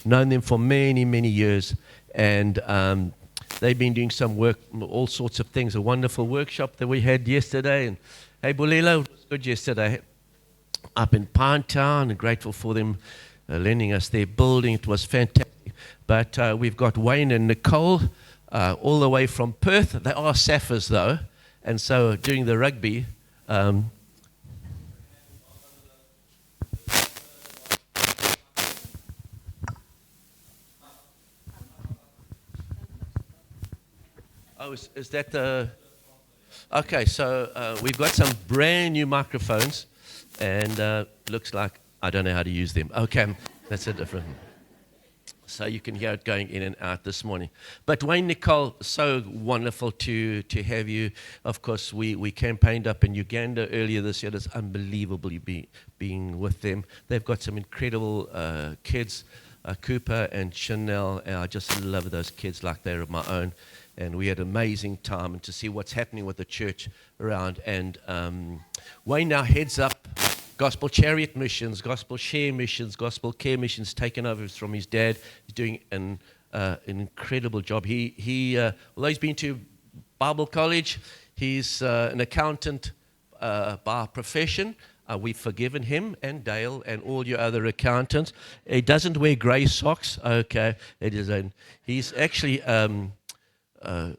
known them for many, many years, and they've been doing some work, all sorts of things. A wonderful workshop that we had yesterday, and hey, Bulilo, it was good yesterday up in Pinetown, and grateful for them lending us their building. It was fantastic. But we've got Wayne and Nicole all the way from Perth. They are Saffers, though, and so during the rugby, oh, is that the... Okay, so we've got some brand new microphones, and looks like I don't know how to use them. Okay, that's a different... So you can hear it going in and out this morning. But Wayne, Nicole, so wonderful to have you. Of course, we campaigned up in Uganda earlier this year. It's unbelievable being with them. They've got some incredible kids, Cooper and Chanel. And I just love those kids like they're my own. And we had an amazing time, and to see what's happening with the church around. And Wayne now heads up Gospel Chariot missions, Gospel Share missions, Gospel Care missions, taken over from his dad. He's doing an incredible job. Although he's been to Bible college, he's an accountant by profession. We've forgiven him and Dale and all your other accountants. He doesn't wear grey socks. Okay, he's actually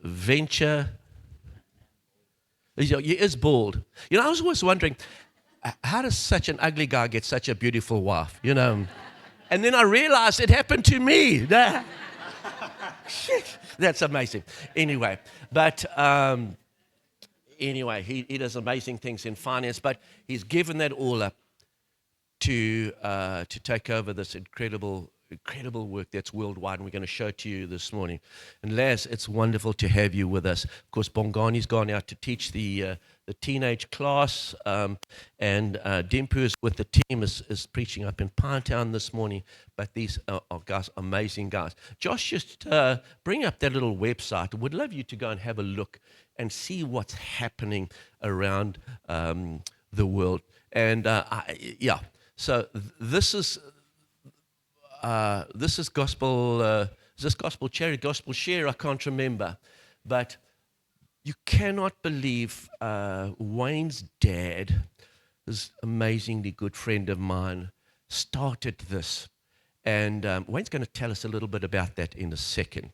venture. He is bald. You know, I was always wondering, how does such an ugly guy get such a beautiful wife? You know, and then I realized it happened to me. Shit, that's amazing. Anyway, but he does amazing things in finance, but he's given that all up to take over this incredible work that's worldwide, and we're going to show it to you this morning. And Laz, it's wonderful to have you with us. Of course, Bongani's gone out to teach the teenage class, and Dimpu is with the team, is preaching up in Pinetown this morning. But these are guys, amazing guys. Josh, just bring up that little website. I would love you to go and have a look and see what's happening around the world. And so this is gospel. Is this Gospel Chariot, Gospel Share? I can't remember, but you cannot believe Wayne's dad, this amazingly good friend of mine, started this, and Wayne's going to tell us a little bit about that in a second.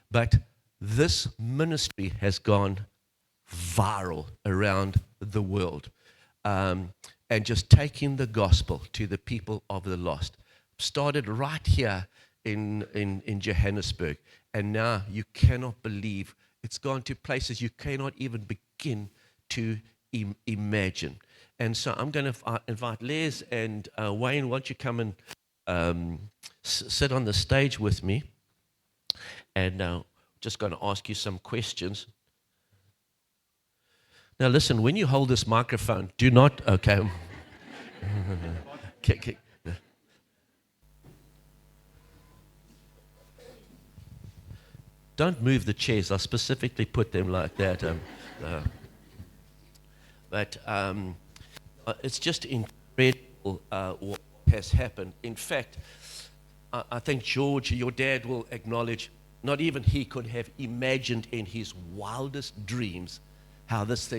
But this ministry has gone viral around the world, and just taking the gospel to the people of the lost. Started right here in Johannesburg, and now you cannot believe it's gone to places you cannot even begin to imagine. And so I'm going to invite Les and Wayne. Why don't you come and sit on the stage with me? And just going to ask you some questions. Now listen, when you hold this microphone, do not, okay. Don't move the chairs. I specifically put them like that. But it's just incredible what has happened. In fact, I think George, your dad, will acknowledge, not even he could have imagined in his wildest dreams how this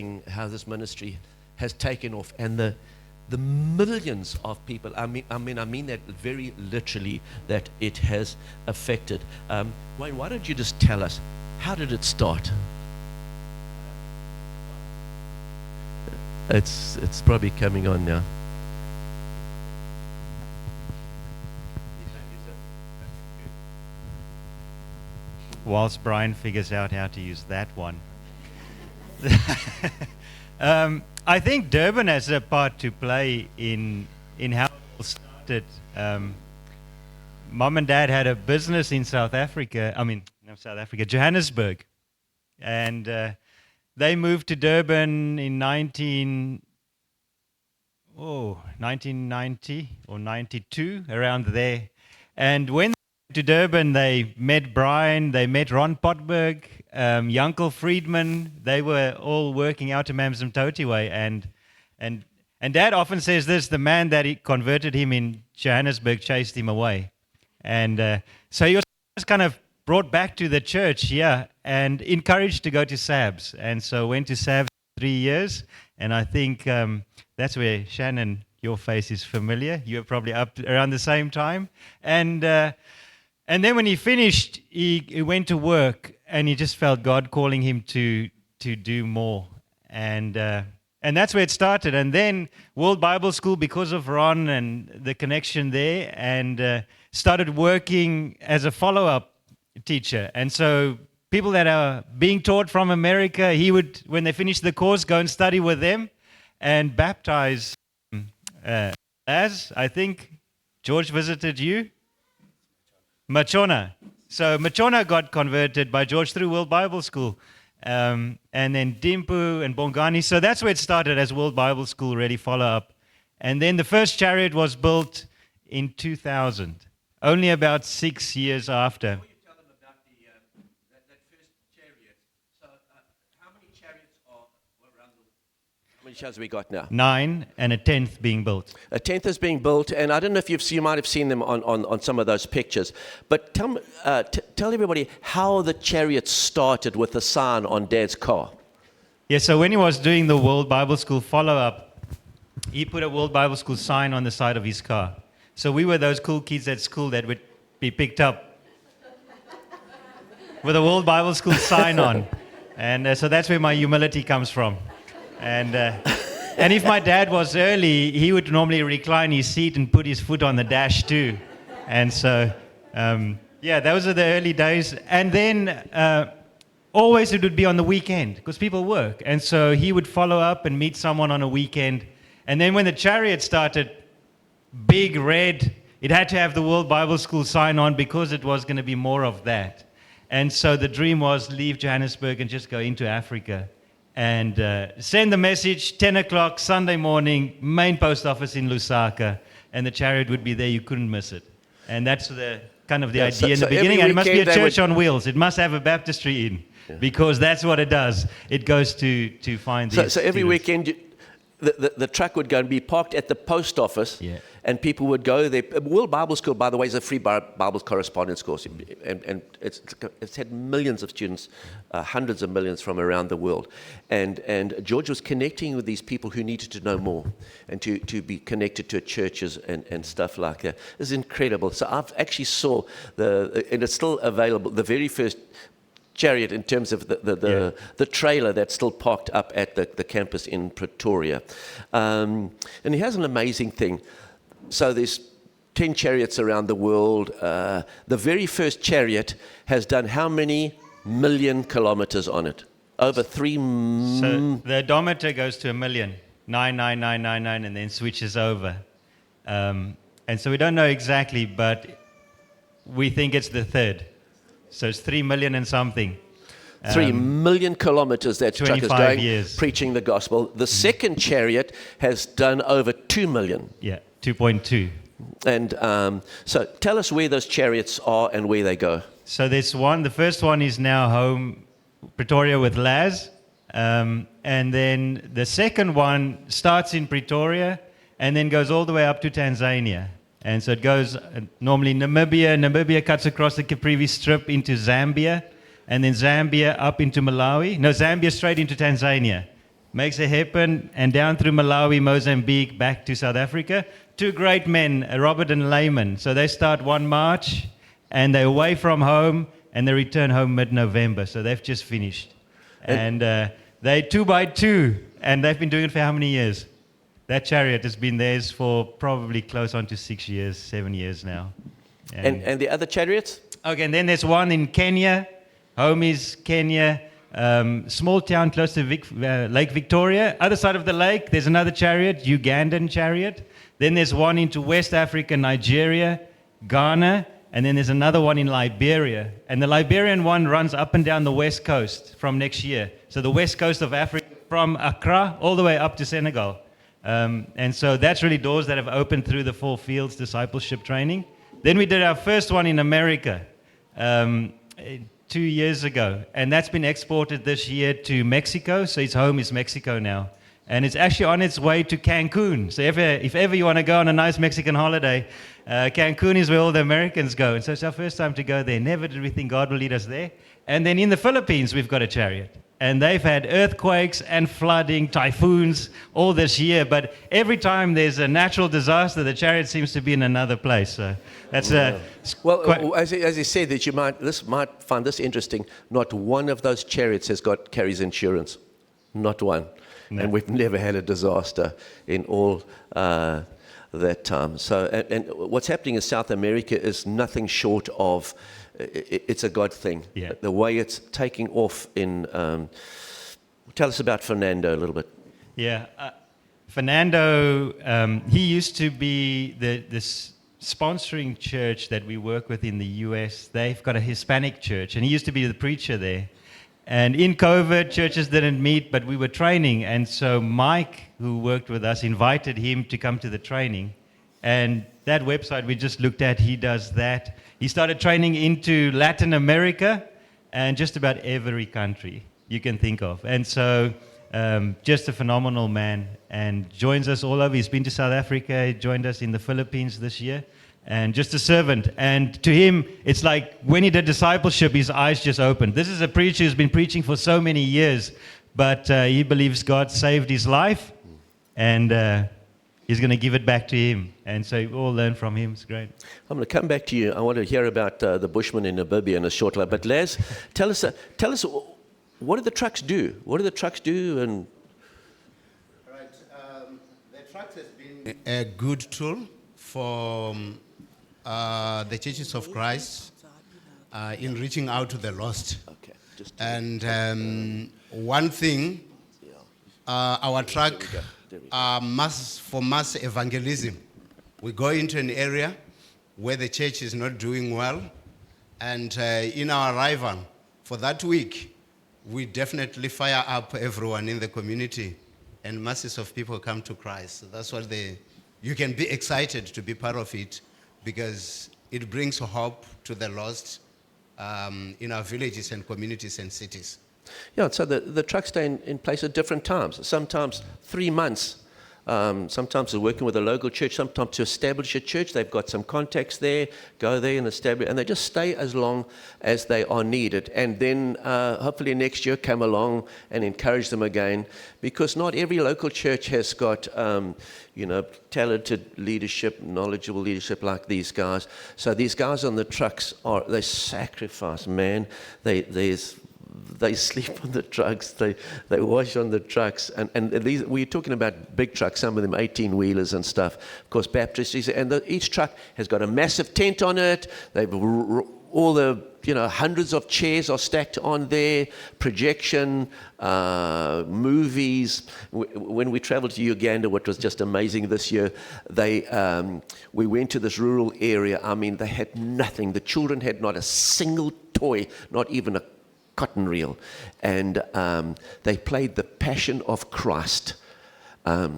ministry has taken off, and the millions of people. I mean that very literally, that it has affected. Wayne, why don't you just tell us, how did it start? It's probably coming on now. Whilst Brian figures out how to use that one. I think Durban has a part to play in how it all started. Mom and Dad had a business in Johannesburg. And they moved to Durban in 1990 or 92, around there. And when they went to Durban, they met Brian, they met Ron Potberg, Yankel Friedman. They were all working out in Mamsam way. And Dad often says this: the man that converted him in Johannesburg chased him away. And so he was kind of brought back to the church, yeah, and encouraged to go to SABS. And so went to SABS 3 years, and I think that's where Shannon, your face is familiar. You were probably up around the same time. And then when he finished, he went to work, and he just felt God calling him to do more. And that's where it started. And then World Bible School, because of Ron and the connection there, and started working as a follow-up teacher. And so people that are being taught from America, he would, when they finished the course, go and study with them and baptize. As I think George visited you, Machona. So Machona got converted by George through World Bible School. And then Dimpu and Bongani. So that's where it started as World Bible School, really follow up. And then the first Chariot was built in 2000, only about 6 years after. Before you tell them about that first chariot, so how many chariots were around the world? How many chariots we got now? 9, and a 10th being built. A 10th is being built, and I don't know if you might have seen them on some of those pictures. But tell everybody how the chariot started with the sign on Dad's car. Yeah, so when he was doing the World Bible School follow-up, he put a World Bible School sign on the side of his car. So we were those cool kids at school that would be picked up with a World Bible School sign on. And so that's where my humility comes from. And if my dad was early, he would normally recline his seat and put his foot on the dash too. And so, yeah, those are the early days. And then always it would be on the weekend because people work. And so he would follow up and meet someone on a weekend. And then when the Chariot started, big red, it had to have the World Bible School sign on because it was going to be more of that. And so the dream was leave Johannesburg and just go into Africa. And send the message, 10 o'clock, Sunday morning, main post office in Lusaka, and the Chariot would be there, you couldn't miss it. And that's the kind of the idea in the beginning. And it must be a church on wheels. It must have a baptistry in, because that's what it does. It goes to find these So every students. weekend, the truck would go and be parked at the post office, Yeah. and people would go there. World Bible School, by the way, is a free Bible correspondence course, and it's had millions of students, hundreds of millions from around the world. And George was connecting with these people who needed to know more and to be connected to churches and stuff like that. It's incredible. So I've actually saw and it's still available, the very first Chariot in terms of the trailer that's still parked up at the campus in Pretoria. And he has an amazing thing. So there's 10 chariots around the world. The very first Chariot has done how many million kilometers on it? Over 3 So the odometer goes to 1 million, 99999, and then switches over. And so we don't know exactly, but we think it's the third. So it's 3 million and something. 3 million kilometers that truck is 25 going, years. preaching the gospel. The second Chariot has done over 2 million. Yeah, 2.2. And so tell us where those chariots are and where they go. So there's one. The first one is now home, Pretoria with Laz. And then the second one starts in Pretoria and then goes all the way up to Tanzania. And so it goes normally Namibia cuts across the Caprivi Strip into Zambia, and then Zambia up into Malawi. No, Zambia straight into Tanzania. Makes a hairpin, and down through Malawi, Mozambique, back to South Africa. Two great men, Robert and Layman. So they start 1 March, and they're away from home, and they return home mid-November. So they've just finished. And they're 2 by 2, and they've been doing it for how many years? That Chariot has been theirs for probably close on to 6 years, 7 years now. And the other chariots? Okay, and then there's one in Kenya. Home is Kenya. Small town close to Lake Victoria. Other side of the lake, there's another Chariot, Ugandan Chariot. Then there's one into West Africa, Nigeria, Ghana, and then there's another one in Liberia. And the Liberian one runs up and down the west coast from next year. So the west coast of Africa, from Accra all the way up to Senegal. And so that's really doors that have opened through the 4 Fields discipleship training. Then we did our first one in America 2 years ago, and that's been exported this year to Mexico. So his home is Mexico now. and it's actually on its way to Cancun. So if ever you want to go on a nice Mexican holiday, Cancun is where all the Americans go. And so it's our first time to go there. Never did we think God will lead us there. And then in the Philippines, we've got a Chariot. And they've had earthquakes and flooding, typhoons all this year. But every time there's a natural disaster, the Chariot seems to be in another place. So that's Well, as he said, that you might find this interesting. Not one of those chariots carries insurance, not one, and we've never had a disaster in all that time. So, and what's happening in South America is nothing short of. It's a God thing. Yeah. The way it's taking off in. Tell us about Fernando a little bit. Yeah, Fernando. He used to be this sponsoring church that we work with in the US. They've got a Hispanic church, and he used to be the preacher there. And in COVID, churches didn't meet, but we were training, and so Mike, who worked with us, invited him to come to the training. And that website we just looked at, he does that. He started training into Latin America and just about every country you can think of. And so just a phenomenal man, and joins us all over. He's been to South Africa, he joined us in the Philippines this year, and just a servant. And to him, it's like when he did discipleship, his eyes just opened. This is a preacher who's been preaching for so many years, but he believes God saved his life, and he's going to give it back to him. And so we all learn from him. It's great. I'm going to come back to you. I want to hear about the Bushmen in Namibia in a short while. But Les, tell us, what do the trucks do? What do the trucks do? And right, the trucks has been a good tool for the churches of Christ in reaching out to the lost. okay, And one thing, our truck for mass evangelism. We go into an area where the church is not doing well, and in our arrival for that week, we definitely fire up everyone in the community, and masses of people come to Christ. So that's what you can be excited to be part of it, because it brings hope to the lost in our villages and communities and cities. yeah, so the trucks stay in place at different times. Sometimes 3 months. Sometimes they're working with a local church, sometimes to establish a church. They've got some contacts there, go there and establish, and they just stay as long as they are needed. And then hopefully next year come along and encourage them again, because not every local church has got, talented leadership, knowledgeable leadership like these guys. So these guys on the trucks they sacrifice, man. They sleep on the trucks, they wash on the trucks, and these, we're talking about big trucks, some of them 18-wheelers and stuff. Of course, Baptists, and each truck has got a massive tent on it. They've all the hundreds of chairs are stacked on there, projection, movies. When we traveled to Uganda, what was just amazing this year, we went to this rural area. I mean, they had nothing. The children had not a single toy, not even a cotton reel, and they played the Passion of Christ. I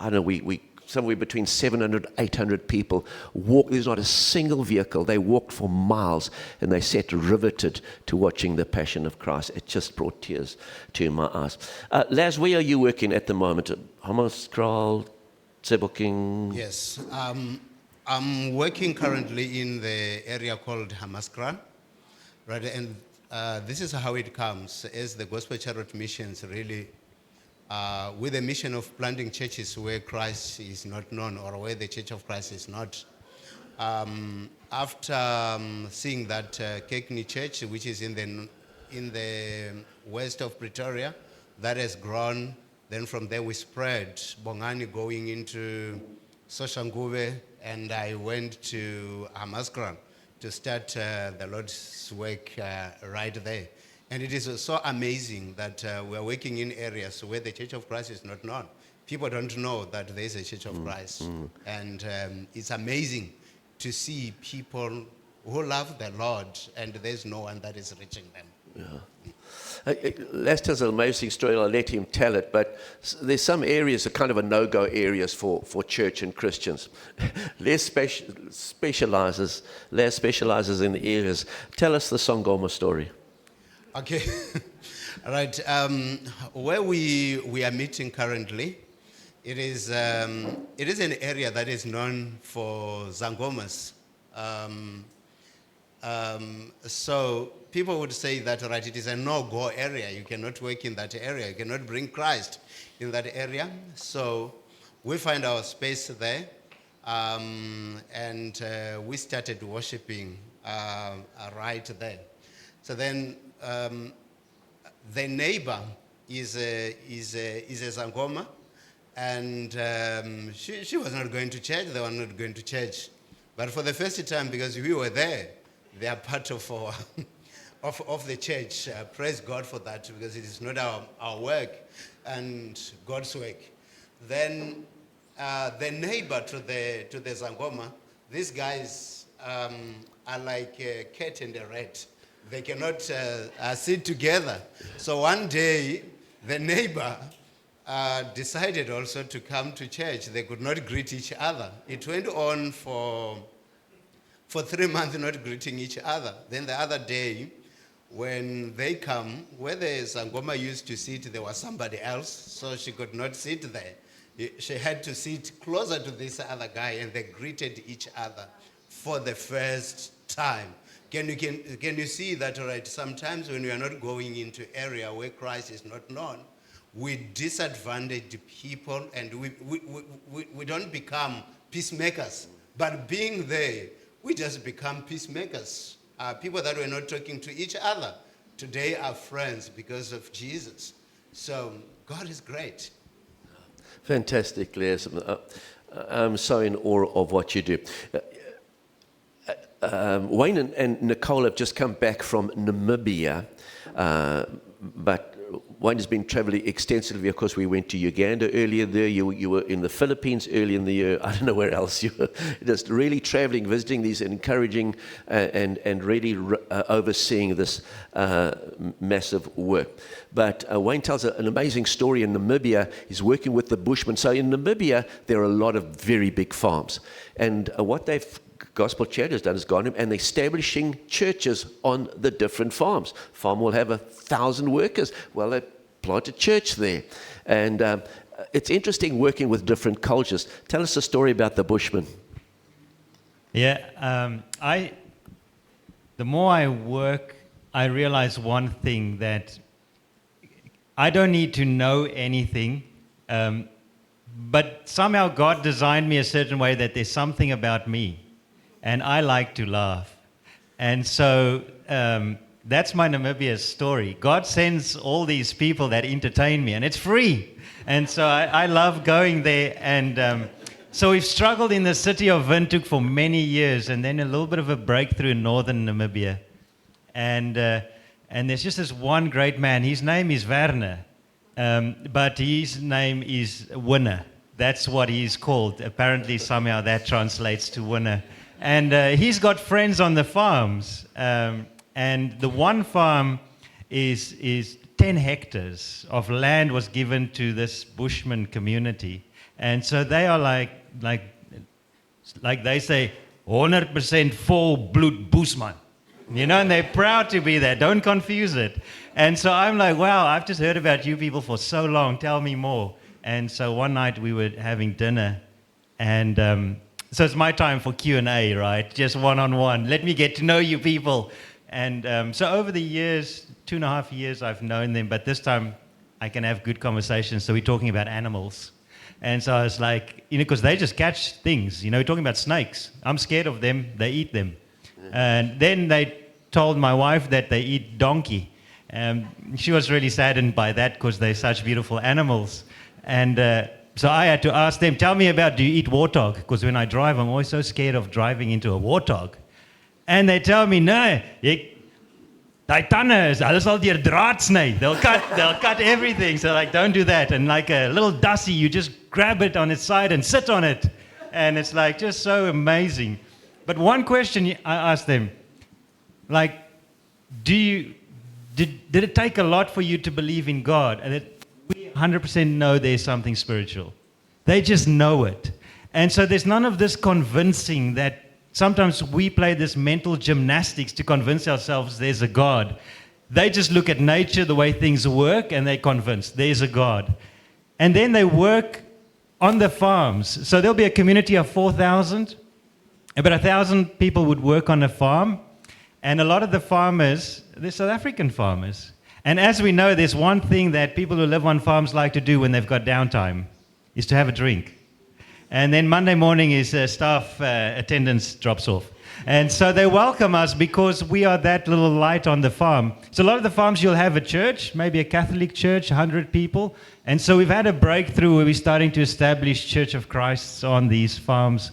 don't know, we somewhere between 700, 800 people walked. There's not a single vehicle. They walked for miles, and they sat riveted to watching the Passion of Christ. It just brought tears to my eyes. Laz, where are you working at the moment? Hammanskraal, Sebokeng? Yes, I'm working currently in the area called Hammanskraal, right? And this is how it comes, as the Gospel Chariot missions really, with a mission of planting churches where Christ is not known, or where the Church of Christ is not. After seeing that Kekni Church, which is in the west of Pretoria, that has grown, then from there we spread, Bongani going into Soshanguve, and I went to Hammanskraal to start the Lord's work right there. And it is so amazing that we're working in areas where the Church of Christ is not known. People don't know that there is a Church of Christ. And it's amazing to see people who love the Lord, and there's no one that is reaching them. Yeah. Les tells an amazing story. I'll let him tell it, but there's some areas that are kind of a no-go areas for church and Christians. Les specializes in the areas. Tell us the Sangoma story. Okay. All right. Where we are meeting currently, it is an area that is known for zangomas. So people would say that, right, it is a no-go area. You cannot work in that area. You cannot bring Christ in that area. So we find our space there, and we started worshiping right there. So then the neighbor is a Zangoma, and she was not going to church. They were not going to church. But for the first time, because we were there, they are part of our of the church. Praise God for that, because it is not our work and God's work. Then the neighbor to the Zangoma, these guys are like a cat and a rat. They cannot sit together. So one day, the neighbor decided also to come to church. They could not greet each other. It went on for 3 months, not greeting each other. Then the other day, when they come, where the Sangoma used to sit, there was somebody else, so she could not sit there. She had to sit closer to this other guy, and they greeted each other for the first time. Can you see that, right? Sometimes when we are not going into area where Christ is not known, we disadvantage people, and we don't become peacemakers. But being there, we just become peacemakers. People that were not talking to each other today are friends because of Jesus. So God is great. Fantastic, Les. I'm so in awe of what you do. Wayne and Nicole have just come back from Namibia, but Wayne has been traveling extensively. Of course, we went to Uganda earlier there. You were in the Philippines early in the year. I don't know where else you were. Just really traveling, visiting these, and encouraging and really overseeing this massive work. But Wayne tells an amazing story in Namibia. He's working with the Bushmen. So in Namibia, there are a lot of very big farms. And what Gospel Chariot has done is gone and they're establishing churches on the different farms. Farm will have 1,000 workers. Well, they plant a church there. And it's interesting working with different cultures. Tell us a story about the Bushmen. Yeah, the more I work, I realize one thing, that I don't need to know anything, but somehow God designed me a certain way that there's something about me. And I like to laugh. And so that's my Namibia story. God sends all these people that entertain me, and it's free. And so I love going there. And so we've struggled in the city of Windhoek for many years, and then a little bit of a breakthrough in northern Namibia. And there's just this one great man. His name is Werner, but his name is Winner. That's what he's called. Apparently, somehow that translates to winner. And he's got friends on the farms. And the one farm is 10 hectares of land was given to this Bushman community. And so they are like they say, 100% full blood Bushman. You know, and they're proud to be there. Don't confuse it. And so I'm like, wow, I've just heard about you people for so long. Tell me more. And so one night we were having dinner, and so it's my time for Q&A, right? Just one-on-one. Let me get to know you people. And so over the years, 2.5 years, I've known them, but this time I can have good conversations. So we're talking about animals. And so I was like, you know, because they just catch things. You know, we're talking about snakes. I'm scared of them. They eat them. And then they told my wife that they eat donkey. She was really saddened by that because they're such beautiful animals. And so I had to ask them, tell me about, do you eat warthog? Because when I drive, I'm always so scared of driving into a warthog. And they tell me, no, die tande is, hulle sal deur draad sny. They'll cut everything. So like, don't do that. And like a little dussie, you just grab it on its side and sit on it. And it's like just so amazing. But one question I asked them, like, did it take a lot for you to believe in God? And we 100% know there's something spiritual. They just know it. And so there's none of this convincing that sometimes we play this mental gymnastics to convince ourselves there's a God. They just look at nature, the way things work, and they're convinced there's a God. And then they work on the farms. So there'll be a community of 4,000. About 1,000 people would work on a farm. And a lot of the farmers, they're South African farmers. And as we know, there's one thing that people who live on farms like to do when they've got downtime, is to have a drink. And then Monday morning is staff attendance drops off. And so they welcome us because we are that little light on the farm. So a lot of the farms you'll have a church, maybe a Catholic church, 100 people. And so we've had a breakthrough where we're starting to establish Church of Christ on these farms.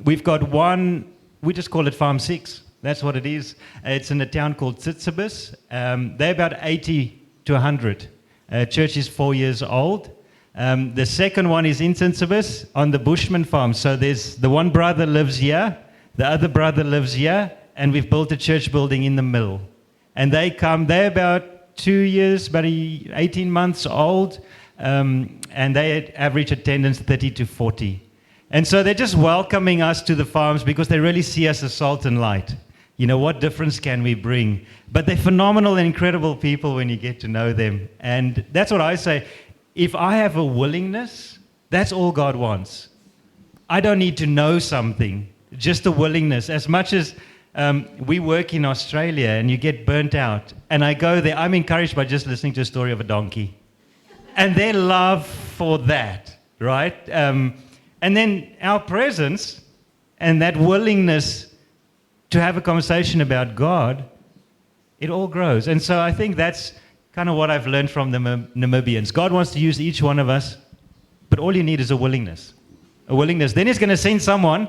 We've got one, we just call it Farm 6. That's what it is. It's in a town called Tsitsibis. They're about 80 to 100. Church is 4 years old. The second one is in Tsitsibis on the Bushman farm. So there's the one brother lives here, the other brother lives here, and we've built a church building in the middle. And they come, they're about 2 years, about 18 months old, and they average attendance 30 to 40. And so they're just welcoming us to the farms because they really see us as salt and light. You know, what difference can we bring? But they're phenomenal and incredible people when you get to know them. And that's what I say. If I have a willingness, that's all God wants. I don't need to know something, just a willingness. As much as we work in Australia and you get burnt out, and I go there, I'm encouraged by just listening to a story of a donkey. And their love for that, right? And then our presence and that willingness to have a conversation about God, it all grows. And so I think that's kind of what I've learned from the Namibians. God wants to use each one of us, but all you need is a willingness. A willingness. Then He's going to send someone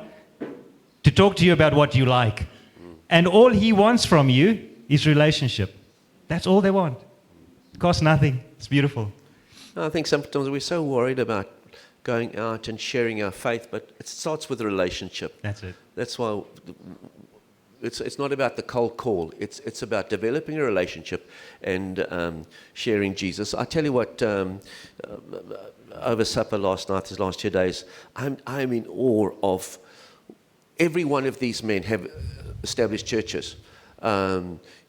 to talk to you about what you like. And all He wants from you is relationship. That's all they want. It costs nothing. It's beautiful. I think sometimes we're so worried about going out and sharing our faith, but it starts with a relationship. That's it. That's why it's not about the cold call. It's about developing a relationship and sharing Jesus. I tell you what, over supper last night, these last 2 days, I'm in awe of every one of these men have established churches.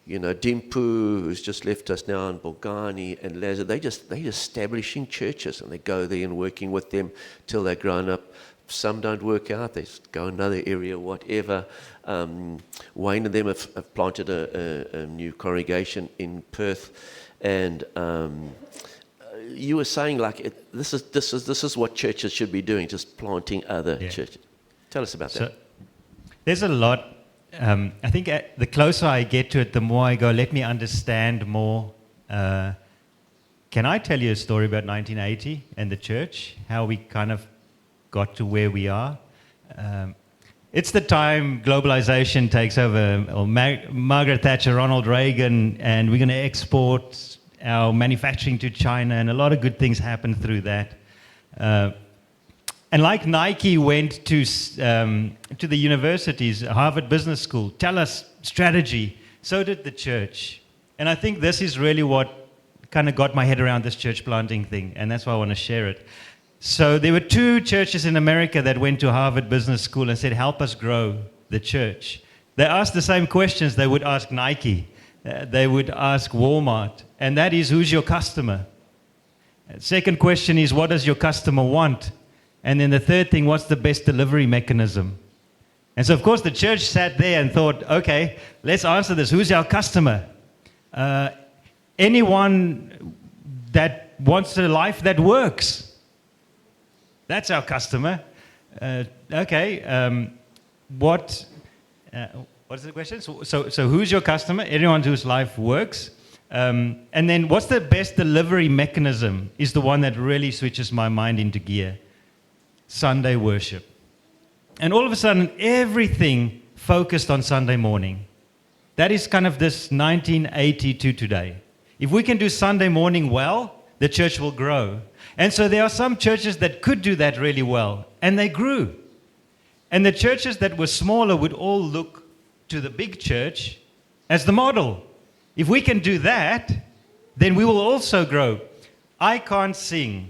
You know, Dimpu, who's just left us now, and Bongani and Lazar, they're establishing churches, and they go there and working with them till they're grown up. Some don't work out, they go another area, whatever. Wayne and them have planted a new congregation in Perth, and you were saying this is what churches should be doing, just planting other churches. Tell us about that. There's a lot. I think the closer I get to it, the more I go, let me understand more. Can I tell you a story about 1980 and the church, how we kind of got to where we are? It's the time globalization takes over, or Margaret Thatcher, Ronald Reagan, and we're going to export our manufacturing to China, and a lot of good things happen through that. And like Nike went to the universities, Harvard Business School, tell us strategy, so did the church. And I think this is really what kind of got my head around this church planting thing, and that's why I want to share it. So there were 2 churches in America that went to Harvard Business School and said, help us grow the church. They asked the same questions they would ask Nike, they would ask Walmart, and that is, who's your customer? Second question is, what does your customer want? And then the third thing, what's the best delivery mechanism? And so, of course, the church sat there and thought, okay, let's answer this. Who's our customer? Anyone that wants a life that works. That's our customer. What is the question? So who's your customer? Anyone whose life works. And then what's the best delivery mechanism is the one that really switches my mind into gear. Sunday worship. And all of a sudden, everything focused on Sunday morning. That is kind of this 1980 to today. If we can do Sunday morning well, the church will grow. And so there are some churches that could do that really well, and they grew. And the churches that were smaller would all look to the big church as the model. If we can do that, then we will also grow. I can't sing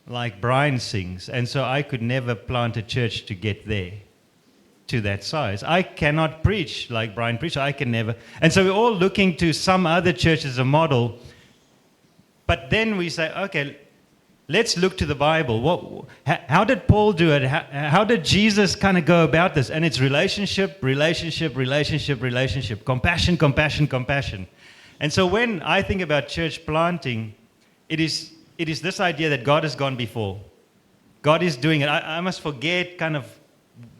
like Brian sings, and so I could never plant a church to get there. to that size. I cannot preach like Brian preached. I can never. And so we're all looking to some other church as a model. But then we say, okay, let's look to the Bible. How did Paul do it? How did Jesus kind of go about this? And it's relationship, relationship, relationship, relationship. Compassion, compassion, compassion. And so when I think about church planting, it is this idea that God has gone before. God is doing it. I must forget kind of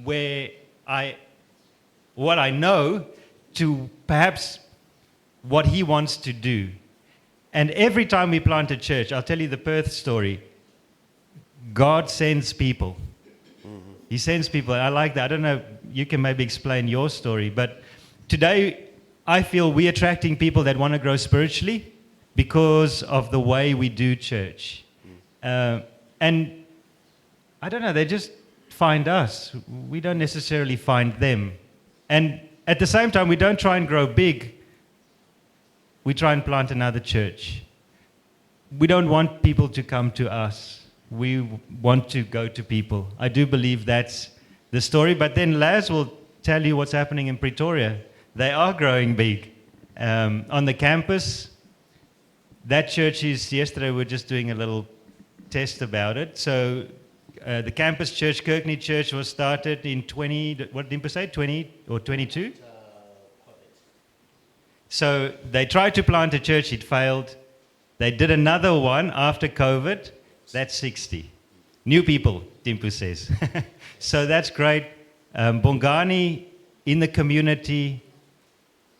what I know to perhaps what he wants to do. And every time we plant a church, I'll tell you the Perth story, God sends people. Mm-hmm. He sends people. I like that. I don't know, you can maybe explain your story, but today I feel we're attracting people that want to grow spiritually because of the way we do church. And I don't know, they just find us. We don't necessarily find them. And at the same time, we don't try and grow big. We try and plant another church. We don't want people to come to us. We want to go to people. I do believe that's the story. But then Laz will tell you what's happening in Pretoria. They are growing big. On the campus, that church is, yesterday we were just doing a little test about it. So the campus church, Kirkney Church, was started in 20 or 22? So they tried to plant a church, it failed. They did another one after COVID, that's 60. New people, Timpu says. So that's great. Bongani in the community,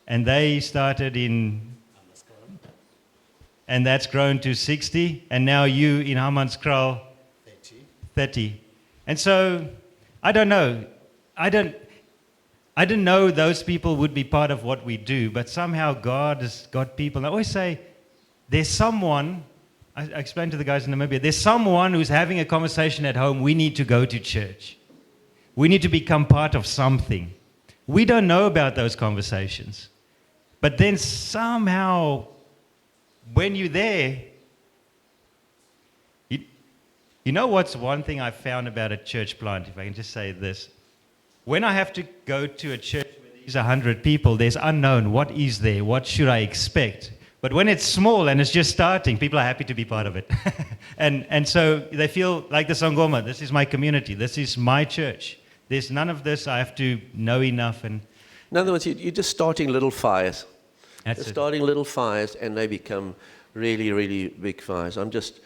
and they started and that's grown to 60, and now you in Hammanskraal, 30. And so, I don't know. I didn't know those people would be part of what we do, but somehow God has got people. And I always say, there's someone, I explained to the guys in Namibia, there's someone who's having a conversation at home, we need to go to church. We need to become part of something. We don't know about those conversations. But then somehow, when you're there, you know what's one thing I found about a church plant, if I can just say this. When I have to go to a church where there's 100 people, there's unknown. What is there? What should I expect? But when it's small and it's just starting, people are happy to be part of it. and so they feel like the Sangoma, this is my community, this is my church. There's none of this, I have to know enough. And in other words, you're just starting little fires. That's starting little fires, and they become really, really big fires. I just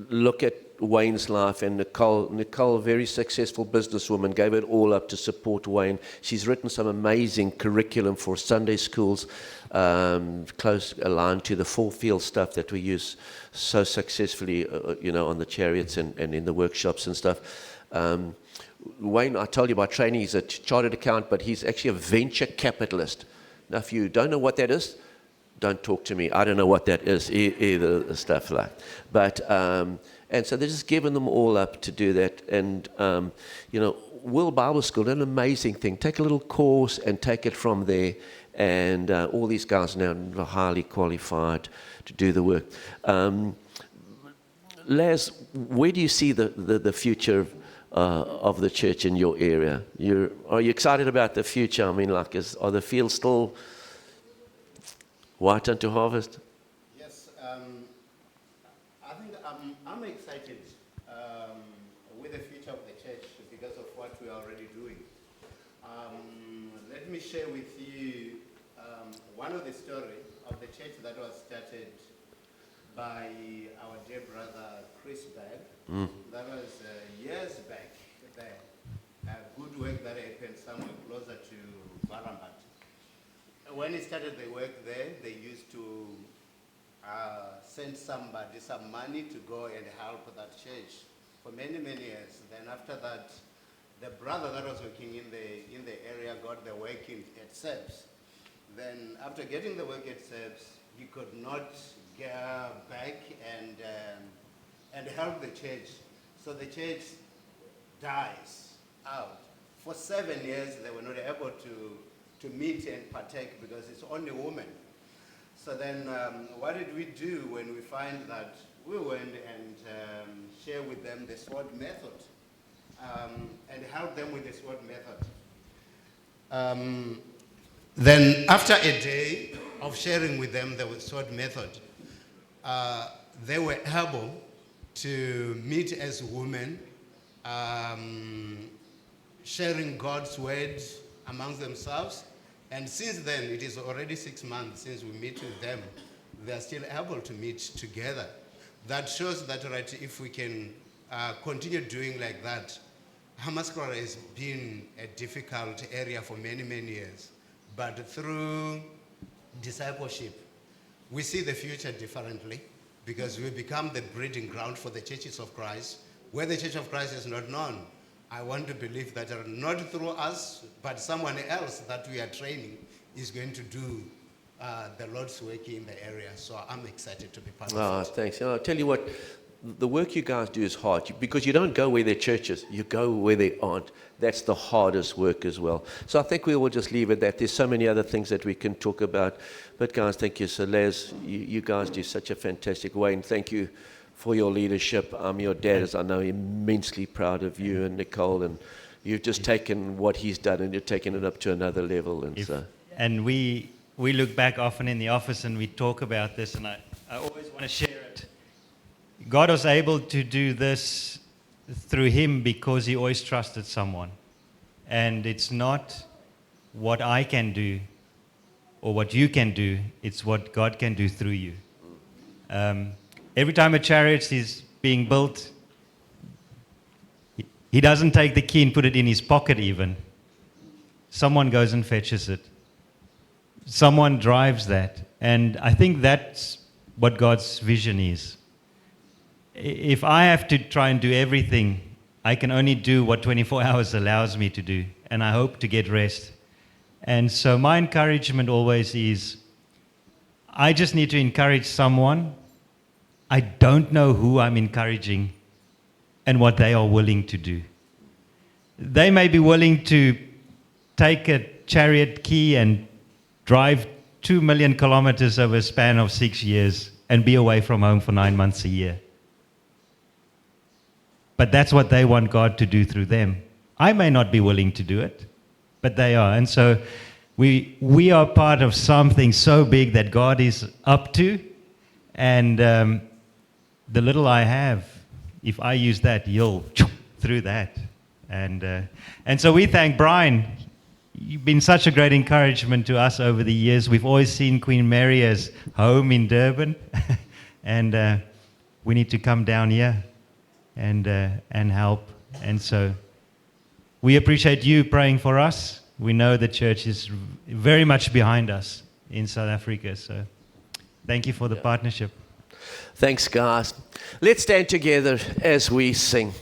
look at Wayne's life, and Nicole, very successful businesswoman, gave it all up to support Wayne. She's written some amazing curriculum for Sunday schools, close aligned to the full field stuff that we use so successfully, on the chariots and in the workshops and stuff. Wayne, I told you by training, he's a chartered accountant, but he's actually a venture capitalist. Now, if you don't know what that is, don't talk to me. I don't know what that is either, stuff like. But and so they're just giving them all up to do that. And World Bible School, an amazing thing. Take a little course and take it from there. And all these guys now are highly qualified to do the work. Laz, where do you see the future of the church in your area? Are you excited about the future? I mean, are the fields still white unto harvest? Yes, I think I'm excited with the future of the church because of what we are already doing. Let me share with you one of the stories of the church that was started by our dear brother Chris Berg. That was years back there. Good work that happened somewhere closer to Varambat. When he started the work there, they used to send somebody some money to go and help that church for many, many years. Then after that, the brother that was working in the area got the work at SEBS. Then after getting the work at SEBS, he could not get back and help the church. So the church dies out. For 7 years, they were not able to meet and partake because it's only women. So then what did we do when we find that? We went and share with them the SWOT method. and help them with the SWOT method. Then after a day of sharing with them the SWOT method, they were able to meet as women, sharing God's word amongst themselves. And since then, it is already 6 months since we meet with them. They are still able to meet together. That shows that, right, if we can continue doing like that. Hamaskara has been a difficult area for many, many years. But through discipleship, we see the future differently, because we become the breeding ground for the churches of Christ, where the Church of Christ is not known. I want to believe that not through us, but someone else that we are training is going to do the Lord's work in the area. So I'm excited to be part of it. Thanks. I'll tell you what, the work you guys do is hard, because you don't go where there are churches, you go where they aren't. That's the hardest work as well. So I think we will just leave it at that. There's so many other things that we can talk about. But guys, thank you. So Les, you guys do such a fantastic way, and thank you for your leadership. Your dad is, I know, immensely proud of you and Nicole, and you've just taken what he's done and you've taken it up to another level. And we look back often in the office and we talk about this, and I always want to share it. God was able to do this through him because he always trusted someone. And it's not what I can do or what you can do, it's what God can do through you. Every time a chariot is being built, he doesn't take the key and put it in his pocket even. Someone goes and fetches it. Someone drives that. And I think that's what God's vision is. If I have to try and do everything, I can only do what 24 hours allows me to do. And I hope to get rest. And so my encouragement always is, I just need to encourage someone. I don't know who I'm encouraging and what they are willing to do. They may be willing to take a chariot key and drive 2 million kilometers over a span of 6 years and be away from home for 9 months a year. But that's what they want God to do through them. I may not be willing to do it, but they are. And so we are part of something so big that God is up to. And the little I have, if I use that, you'll through that. And so we thank Brian. You've been such a great encouragement to us over the years. We've always seen Queen Mary as home in Durban. And we need to come down here and help. And so we appreciate you praying for us. We know the church is very much behind us in South Africa. So thank you for the partnership. Thanks, guys. Let's stand together as we sing.